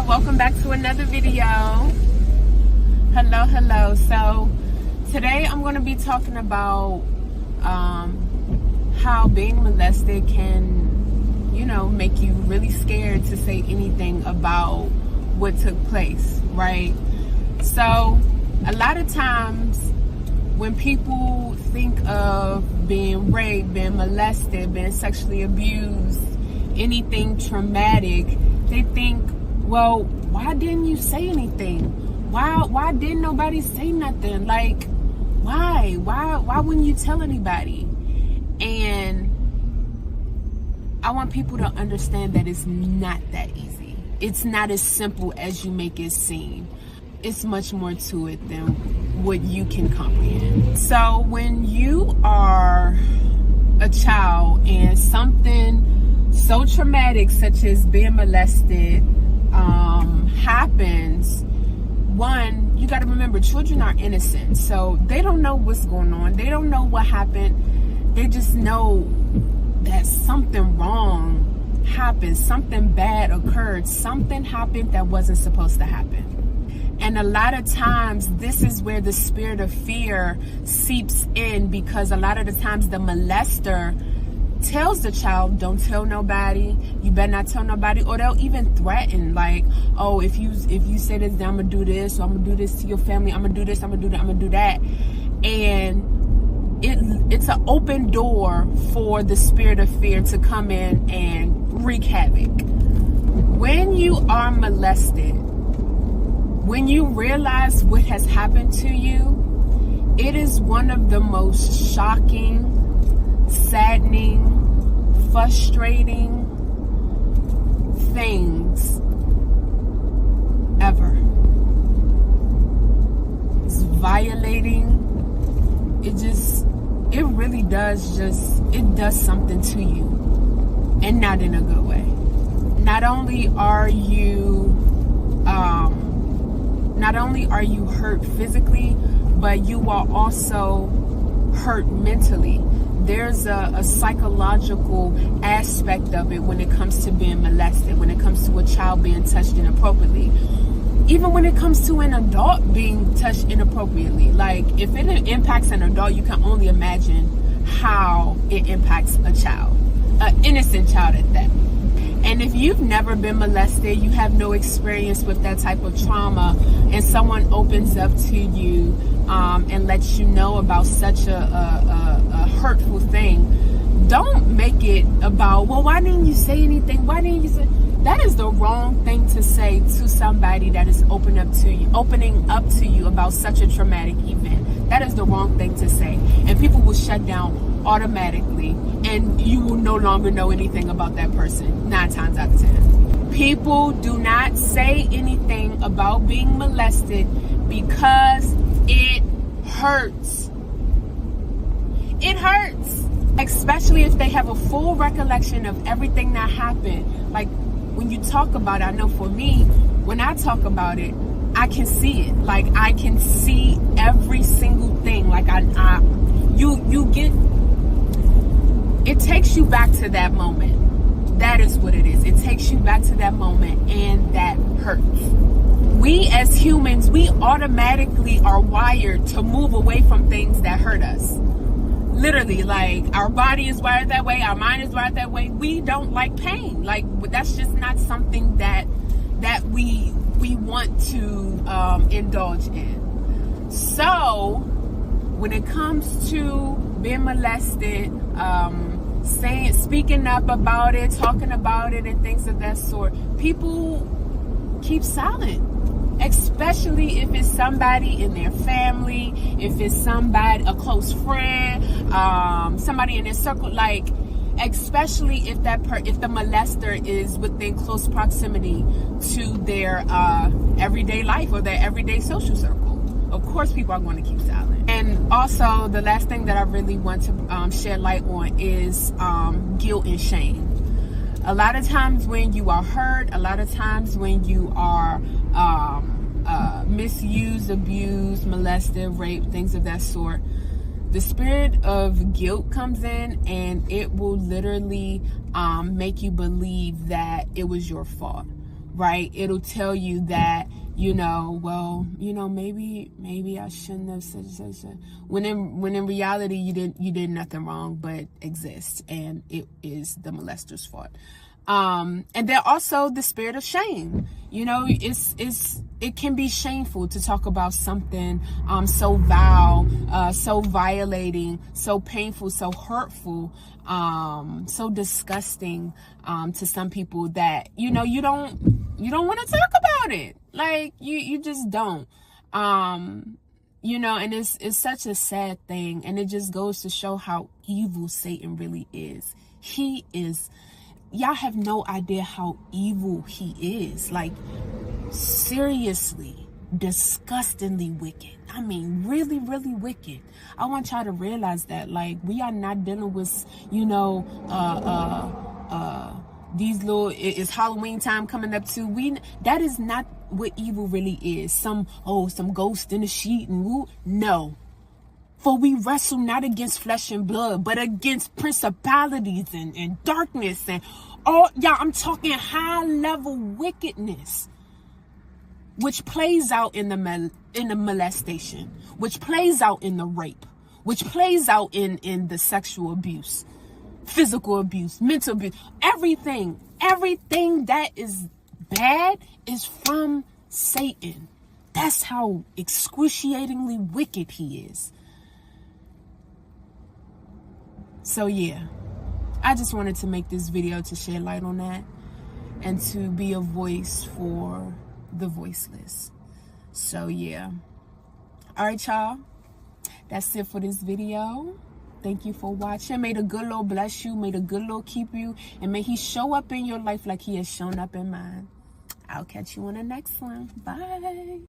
y'all, welcome back to another video. Hello. So today I'm going to be talking about how being molested can, make you really scared to say anything about what took place, right? So a lot of times when people think of being raped, being molested, being sexually abused, anything traumatic, they think, well, why didn't you say anything? Why didn't nobody say nothing? Like, why wouldn't you tell anybody? And I want people to understand that it's not that easy. It's not as simple as you make it seem. It's much more to it than what you can comprehend. So when you are a child and something so traumatic such as being molested happens, one, you got to remember, children are innocent, so they don't know what's going on. They don't know what happened. They just know that something wrong happened, something bad occurred, something happened that wasn't supposed to happen. And a lot of times this is where the spirit of fear seeps in, because a lot of the times the molester tells the child, don't tell nobody, you better not tell nobody, or they'll even threaten, like, oh, if you say this, then I'm gonna do this, or I'm gonna do this to your family, I'm gonna do this, I'm gonna do that, I'm gonna do that. And it's an open door for the spirit of fear to come in and wreak havoc. When you are molested, when you realize what has happened to you, it is one of the most shocking, saddening, frustrating things ever. It's violating. It really does it does something to you, and not in a good way. Not only are you hurt physically, but you are also hurt mentally. There's a psychological aspect of it when it comes to being molested, when it comes to a child being touched inappropriately, even when it comes to an adult being touched inappropriately. Like, if it impacts an adult, you can only imagine how it impacts a child, an innocent child at that. And if you've never been molested, you have no experience with that type of trauma, and someone opens up to you and lets you know about such a hurtful thing, don't make it about, well, why didn't you say anything? Why didn't you say? That is the wrong thing to say to somebody that is opening up to you about such a traumatic event. That is the wrong thing to say. And people will shut down automatically, and you will no longer know anything about that person 9 times out of 10. People do not say anything about being molested because it hurts. It hurts, especially if they have a full recollection of everything that happened. Like, when you talk about it, I know for me, when I talk about it, I can see it. Like, I can see every single thing. Like, you get, it takes you back to that moment. That is what it is. It takes you back to that moment, and that hurts. We as humans, we automatically are wired to move away from things that hurt us. Literally, like, our body is wired that way, our mind is wired that way. We don't like pain. Like, that's just not something that we want to indulge in. So when it comes to being molested, speaking up about it, talking about it, and things of that sort, people keep silent. Especially if it's somebody in their family, if it's somebody, a close friend, somebody in their circle, like, especially if the molester is within close proximity to their everyday life or their everyday social circle. Of course, people are going to keep silent. And also, the last thing that I really want to shed light on is guilt and shame. A lot of times when you are hurt, a lot of times when you are misused, abused, molested, raped, things of that sort, the spirit of guilt comes in, and it will literally make you believe that it was your fault. right? It'll tell you that, well, maybe I shouldn't have said such. When in reality you did nothing wrong but exist, and it is the molester's fault. And then also the spirit of shame. It can be shameful to talk about something so vile, so violating, so painful, so hurtful, so disgusting to some people that you don't want to talk about it. Like you just don't. And it's such a sad thing, and it just goes to show how evil Satan really is. He is. Y'all have no idea how evil he is. Like, seriously, disgustingly wicked. I mean, really, really wicked. I want y'all to realize that, like, we are not dealing with, these little, it's Halloween time coming up too. That is not what evil really is. Some ghost in the sheet and woo. No. For we wrestle not against flesh and blood, but against principalities and darkness and all. Yeah, I'm talking high level wickedness, which plays out in the molestation, which plays out in the rape, which plays out in the sexual abuse, physical abuse, mental abuse, everything that is bad is from Satan. That's how excruciatingly wicked he is. So yeah, I just wanted to make this video to shed light on that and to be a voice for the voiceless. So yeah. All right, y'all. That's it for this video. Thank you for watching. May the good Lord bless you. May the good Lord keep you. And may he show up in your life like he has shown up in mine. I'll catch you on the next one. Bye.